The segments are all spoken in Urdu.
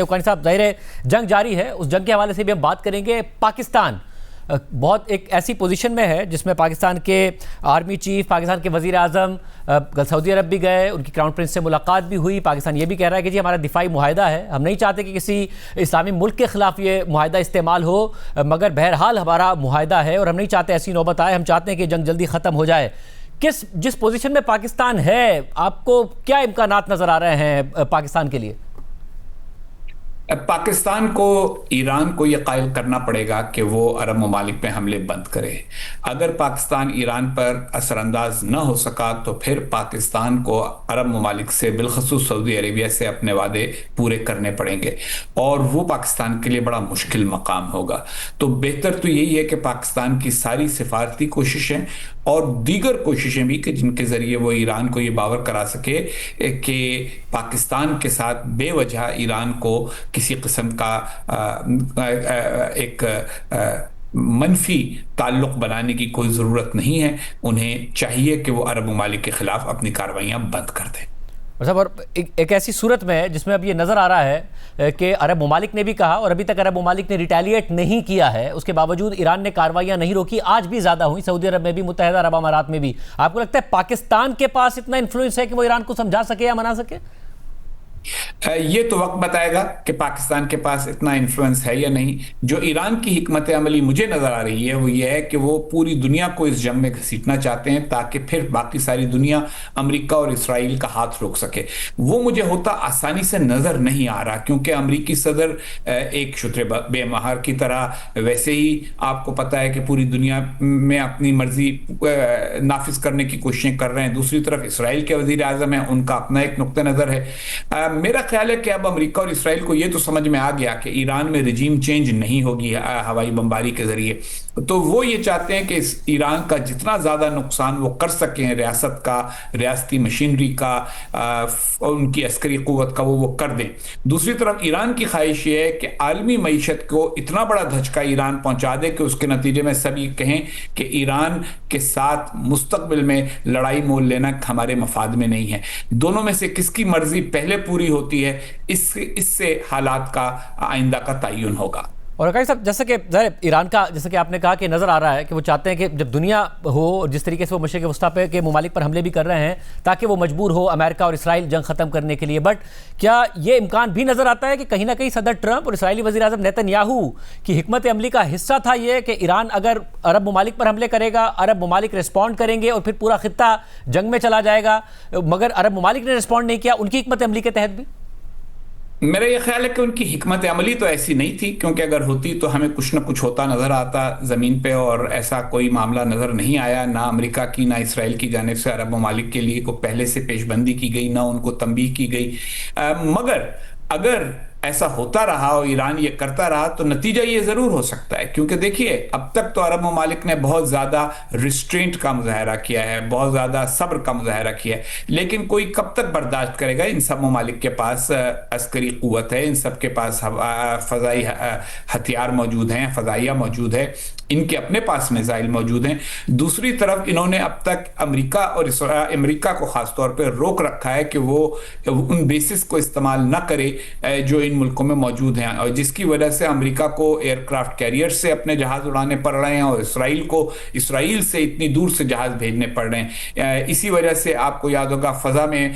قانی صاحب، ظاہر ہے جنگ جاری ہے، اس جنگ کے حوالے سے بھی ہم بات کریں گے. پاکستان بہت ایک ایسی پوزیشن میں ہے جس میں پاکستان کے آرمی چیف، پاکستان کے وزیر اعظم سعودی عرب بھی گئے، ان کی کراؤن پرنس سے ملاقات بھی ہوئی. پاکستان یہ بھی کہہ رہا ہے کہ جی ہمارا دفاعی معاہدہ ہے، ہم نہیں چاہتے کہ کسی اسلامی ملک کے خلاف یہ معاہدہ استعمال ہو، مگر بہرحال ہمارا معاہدہ ہے اور ہم نہیں چاہتے ایسی نوبت آئے، ہم چاہتے ہیں کہ جنگ جلدی ختم ہو جائے. جس پوزیشن میں پاکستان ہے، آپ کو کیا امکانات نظر آ رہے ہیں پاکستان کے لیے؟ پاکستان کو ایران کو یہ قائل کرنا پڑے گا کہ وہ عرب ممالک پہ حملے بند کرے. اگر پاکستان ایران پر اثر انداز نہ ہو سکا تو پھر پاکستان کو عرب ممالک سے بالخصوص سعودی عربیہ سے اپنے وعدے پورے کرنے پڑیں گے، اور وہ پاکستان کے لیے بڑا مشکل مقام ہوگا. تو بہتر تو یہی ہے کہ پاکستان کی ساری سفارتی کوششیں اور دیگر کوششیں بھی کہ جن کے ذریعے وہ ایران کو یہ باور کرا سکے کہ پاکستان کے ساتھ بے وجہ ایران کو کسی قسم کا ایک منفی تعلق بنانے کی کوئی ضرورت نہیں ہے. انہیں چاہیے کہ وہ عرب ممالک کے خلاف اپنی کارروائیاں بند کر دیں. اور ایک ایسی صورت میں جس میں اب یہ نظر آ رہا ہے کہ عرب ممالک نے بھی کہا اور ابھی تک عرب ممالک نے ریٹیلیٹ نہیں کیا ہے، اس کے باوجود ایران نے کارروائیاں نہیں روکی، آج بھی زیادہ ہوئی سعودی عرب میں بھی، متحدہ عرب امارات میں بھی. آپ کو لگتا ہے پاکستان کے پاس اتنا انفلوئنس ہے کہ وہ ایران کو سمجھا سکے یا منا سکے؟ یہ تو وقت بتائے گا کہ پاکستان کے پاس اتنا انفلوئنس ہے یا نہیں. جو ایران کی حکمت عملی مجھے نظر آ رہی ہے وہ یہ ہے کہ وہ پوری دنیا کو اس جنگ میں گھسیٹنا چاہتے ہیں تاکہ پھر باقی ساری دنیا امریکہ اور اسرائیل کا ہاتھ روک سکے. وہ مجھے ہوتا آسانی سے نظر نہیں آ رہا، کیونکہ امریکی صدر ایک شتر بے مہار کی طرح ویسے ہی آپ کو پتہ ہے کہ پوری دنیا میں اپنی مرضی نافذ کرنے کی کوششیں کر رہے ہیں. دوسری طرف اسرائیل کے وزیر اعظم ہیں، ان کا اپنا ایک نقطہ نظر ہے. میرا خیال ہے کہ اب امریکہ اور اسرائیل کو یہ تو سمجھ میں آ گیا کہ ایران میں رجیم چینج نہیں ہوگی ہوائی بمباری کے ذریعے، تو وہ یہ چاہتے ہیں کہ ایران کا جتنا زیادہ نقصان وہ کر سکیں، ریاست کا، ریاستی مشینری کا، ان کی عسکری قوت کا، وہ کر دیں. دوسری طرف ایران کی خواہش یہ ہے کہ عالمی معیشت کو اتنا بڑا دھچکا ایران پہنچا دے کہ اس کے نتیجے میں سب یہ کہیں کہ ایران کے ساتھ مستقبل میں لڑائی مول لینا ہمارے مفاد میں نہیں ہے. دونوں میں سے کس کی مرضی پہلے پوری ہوتی ہے، اس سے حالات کا آئندہ کا تعین ہوگا. اور قانی صاحب، جیسا کہ ایران کا، جیسا کہ آپ نے کہا کہ نظر آ رہا ہے کہ وہ چاہتے ہیں کہ جب دنیا ہو، جس طریقے سے وہ مشرق وسطیٰ پہ کے ممالک پر حملے بھی کر رہے ہیں تاکہ وہ مجبور ہو امریکہ اور اسرائیل جنگ ختم کرنے کے لیے، بٹ کیا یہ امکان بھی نظر آتا ہے کہ کہیں نہ کہیں صدر ٹرمپ اور اسرائیلی وزیر اعظم نیتن یاہو کی حکمت عملی کا حصہ تھا یہ کہ ایران اگر عرب ممالک پر حملے کرے گا، عرب ممالک ریسپونڈ کریں گے اور پھر پورا خطہ جنگ میں چلا جائے گا، مگر عرب ممالک نے ریسپونڈ نہیں کیا ان کی حکمت عملی کے تحت بھی؟ میرا یہ خیال ہے کہ ان کی حکمت عملی تو ایسی نہیں تھی، کیونکہ اگر ہوتی تو ہمیں کچھ نہ کچھ ہوتا نظر آتا زمین پہ، اور ایسا کوئی معاملہ نظر نہیں آیا. نہ امریکہ کی نہ اسرائیل کی جانب سے عرب ممالک کے لیے کو پہلے سے پیش بندی کی گئی، نہ ان کو تنبیہ کی گئی. مگر اگر ایسا ہوتا رہا اور ایران یہ کرتا رہا تو نتیجہ یہ ضرور ہو سکتا ہے، کیونکہ دیکھیے اب تک تو عرب ممالک نے بہت زیادہ ریسٹرینٹ کا مظاہرہ کیا ہے، بہت زیادہ صبر کا مظاہرہ کیا ہے، لیکن کوئی کب تک برداشت کرے گا؟ ان سب ممالک کے پاس عسکری قوت ہے، ان سب کے پاس فضائی ہتھیار موجود ہیں، فضائیہ موجود ہے، ان کے اپنے پاس میزائل موجود ہیں. دوسری طرف انہوں نے اب تک امریکہ کو خاص طور پہ روک رکھا ہے کہ وہ ان بیسز کو استعمال نہ کرے جو ان ملکوں میں موجود ہیں، اور جس کی وجہ سے امریکہ کو ایئر کرافٹ کیریئر سے اپنے جہاز اڑانے پڑ رہے ہیں اور اسرائیل سے اتنی دور سے جہاز بھیجنے پڑ رہے ہیں. اسی وجہ سے آپ کو یاد ہوگا فضا میں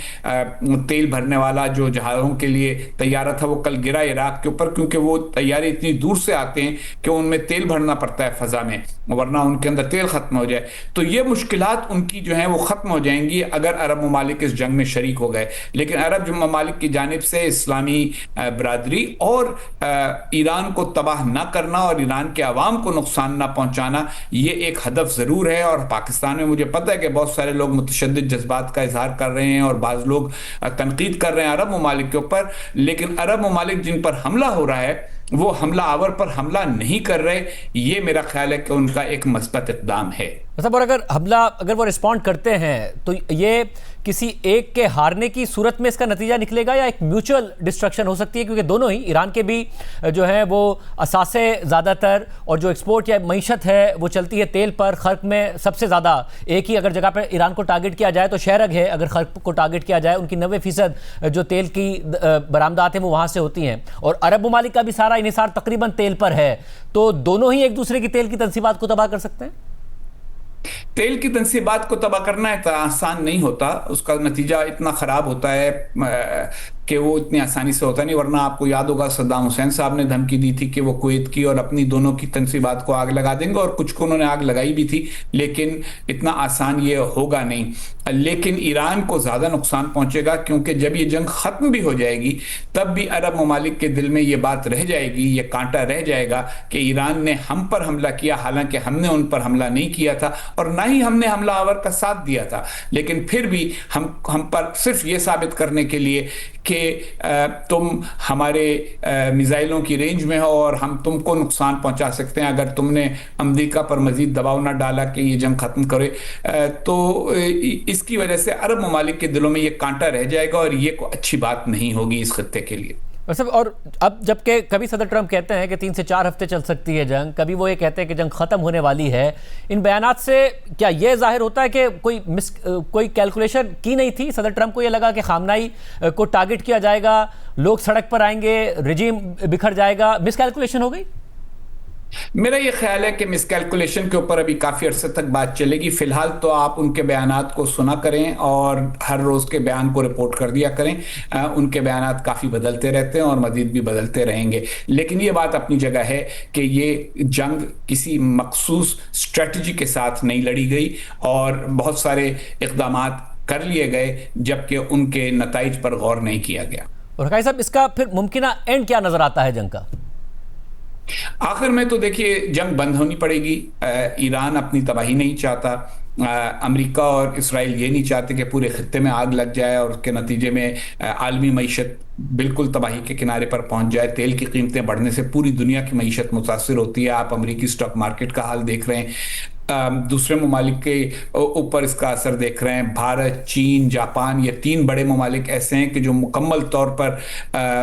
تیل بھرنے والا جو جہازوں کے لیے طیارہ تھا وہ کل گرا عراق کے اوپر، کیونکہ وہ طیارے اتنی دور سے آتے ہیں کہ ان میں تیل بھرنا پڑتا ہے فضا میں، ورنہ ان کے اندر تیل ختم ہو جائے. تو یہ مشکلات ان کی جو ہیں وہ ختم ہو جائیں گی اگر عرب ممالک اس جنگ میں شریک ہو گئے. لیکن عرب ممالک کی جانب سے اسلامی برادری اور ایران کو تباہ نہ کرنا اور ایران کے عوام کو نقصان نہ پہنچانا، یہ ایک ہدف ضرور ہے. اور پاکستان میں مجھے پتہ ہے کہ بہت سارے لوگ متشدد جذبات کا اظہار کر رہے ہیں اور بعض لوگ تنقید کر رہے ہیں عرب ممالک کے اوپر، لیکن عرب ممالک جن پر حملہ ہو رہا ہے وہ حملہ آور پر حملہ نہیں کر رہے. یہ میرا خیال ہے کہ ان کا ایک مثبت اقدام ہے. مطلب اور اگر وہ رسپونڈ کرتے ہیں تو یہ کسی ایک کے ہارنے کی صورت میں اس کا نتیجہ نکلے گا یا ایک میوچل ڈسٹرکشن ہو سکتی ہے؟ کیونکہ دونوں ہی ایران کے بھی جو ہیں وہ اثاثے زیادہ تر اور جو ایکسپورٹ یا معیشت ہے وہ چلتی ہے تیل پر، خرق میں سب سے زیادہ ایک ہی اگر جگہ پہ ایران کو ٹارگٹ کیا جائے تو شہرگ ہے، اگر خرق کو ٹارگٹ کیا جائے ان کی 90% جو تیل کی برآمدات ہیں وہ وہاں سے ہوتی ہیں، اور عرب ممالک کا بھی سارا انحصار تقریباً تیل پر ہے، تو دونوں ہی ایک دوسرے کی تیل کی تنصیبات کو تباہ کر سکتے ہیں؟ تیل کی تنصیبات کو تباہ کرنا اتنا آسان نہیں ہوتا، اس کا نتیجہ اتنا خراب ہوتا ہے کہ وہ اتنی آسانی سے ہوتا نہیں، ورنہ آپ کو یاد ہوگا صدام حسین صاحب نے دھمکی دی تھی کہ وہ کویت کی اور اپنی دونوں کی تنصیبات کو آگ لگا دیں گے، اور کچھ کو انہوں نے آگ لگائی بھی تھی، لیکن اتنا آسان یہ ہوگا نہیں۔ لیکن ایران کو زیادہ نقصان پہنچے گا، کیونکہ جب یہ جنگ ختم بھی ہو جائے گی تب بھی عرب ممالک کے دل میں یہ بات رہ جائے گی، یہ کانٹا رہ جائے گا کہ ایران نے ہم پر حملہ کیا، حالانکہ ہم نے ان پر حملہ نہیں کیا تھا اور نہ ہی ہم نے حملہ آور کا ساتھ دیا تھا، لیکن پھر بھی ہم پر صرف یہ ثابت کرنے کے لیے کہ تم ہمارے میزائلوں کی رینج میں ہو اور ہم تم کو نقصان پہنچا سکتے ہیں اگر تم نے امریکہ پر مزید دباؤ نہ ڈالا کہ یہ جنگ ختم کرے، تو اس کی وجہ سے عرب ممالک کے دلوں میں یہ کانٹا رہ جائے گا اور یہ کوئی اچھی بات نہیں ہوگی اس خطے کے لیے۔ اور اب جبکہ کبھی صدر ٹرمپ کہتے ہیں کہ 3 سے 4 ہفتے چل سکتی ہے جنگ، کبھی وہ یہ کہتے ہیں کہ جنگ ختم ہونے والی ہے، ان بیانات سے کیا یہ ظاہر ہوتا ہے کہ کوئی کیلکولیشن کی نہیں تھی؟ صدر ٹرمپ کو یہ لگا کہ خامنائی کو ٹارگٹ کیا جائے گا، لوگ سڑک پر آئیں گے، رجیم بکھر جائے گا، مس کیلکولیشن ہو گئی؟ میرا یہ خیال ہے کہ مس کیلکولیشن کے اوپر ابھی کافی عرصے تک بات چلے گی، فی الحال تو آپ ان کے بیانات کو سنا کریں اور ہر روز کے بیان کو رپورٹ کر دیا کریں، ان کے بیانات کافی بدلتے رہتے ہیں اور مزید بھی بدلتے رہیں گے، لیکن یہ بات اپنی جگہ ہے کہ یہ جنگ کسی مخصوص اسٹریٹجی کے ساتھ نہیں لڑی گئی اور بہت سارے اقدامات کر لیے گئے جبکہ ان کے نتائج پر غور نہیں کیا گیا۔ اور حقائی صاحب، اس کا پھر ممکنہ اینڈ کیا نظر آتا ہے جنگ کا؟ آخر میں تو دیکھیے جنگ بند ہونی پڑے گی، ایران اپنی تباہی نہیں چاہتا، امریکہ اور اسرائیل یہ نہیں چاہتے کہ پورے خطے میں آگ لگ جائے اور اس کے نتیجے میں عالمی معیشت بالکل تباہی کے کنارے پر پہنچ جائے۔ تیل کی قیمتیں بڑھنے سے پوری دنیا کی معیشت متاثر ہوتی ہے، آپ امریکی سٹاک مارکیٹ کا حال دیکھ رہے ہیں، دوسرے ممالک کے اوپر اس کا اثر دیکھ رہے ہیں، بھارت، چین، جاپان، یہ 3 بڑے ممالک ایسے ہیں کہ جو مکمل طور پر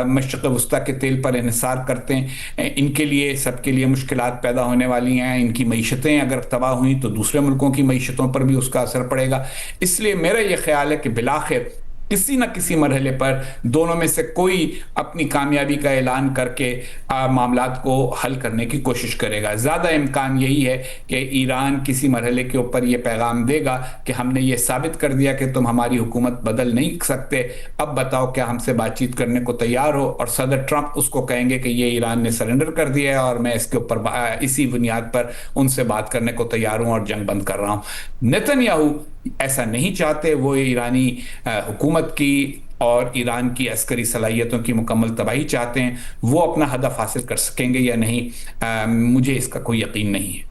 مشرق وسطیٰ کے تیل پر انحصار کرتے ہیں، ان کے لیے سب کے لیے مشکلات پیدا ہونے والی ہیں، ان کی معیشتیں اگر تباہ ہوئیں تو دوسرے ملکوں کی معیشتوں پر بھی اس کا اثر پڑے گا، اس لیے میرا یہ خیال ہے کہ بالآخر کسی نہ کسی مرحلے پر دونوں میں سے کوئی اپنی کامیابی کا اعلان کر کے معاملات کو حل کرنے کی کوشش کرے گا۔ زیادہ امکان یہی ہے کہ ایران کسی مرحلے کے اوپر یہ پیغام دے گا کہ ہم نے یہ ثابت کر دیا کہ تم ہماری حکومت بدل نہیں سکتے، اب بتاؤ کیا ہم سے بات چیت کرنے کو تیار ہو، اور صدر ٹرمپ اس کو کہیں گے کہ یہ ایران نے سرنڈر کر دیا ہے اور میں اس کے اوپر اسی بنیاد پر ان سے بات کرنے کو تیار ہوں اور جنگ بند کر رہا ہوں۔ نتن یاہو ایسا نہیں چاہتے، وہ ایرانی حکومت کی اور ایران کی عسکری صلاحیتوں کی مکمل تباہی چاہتے ہیں، وہ اپنا ہدف حاصل کر سکیں گے یا نہیں مجھے اس کا کوئی یقین نہیں ہے۔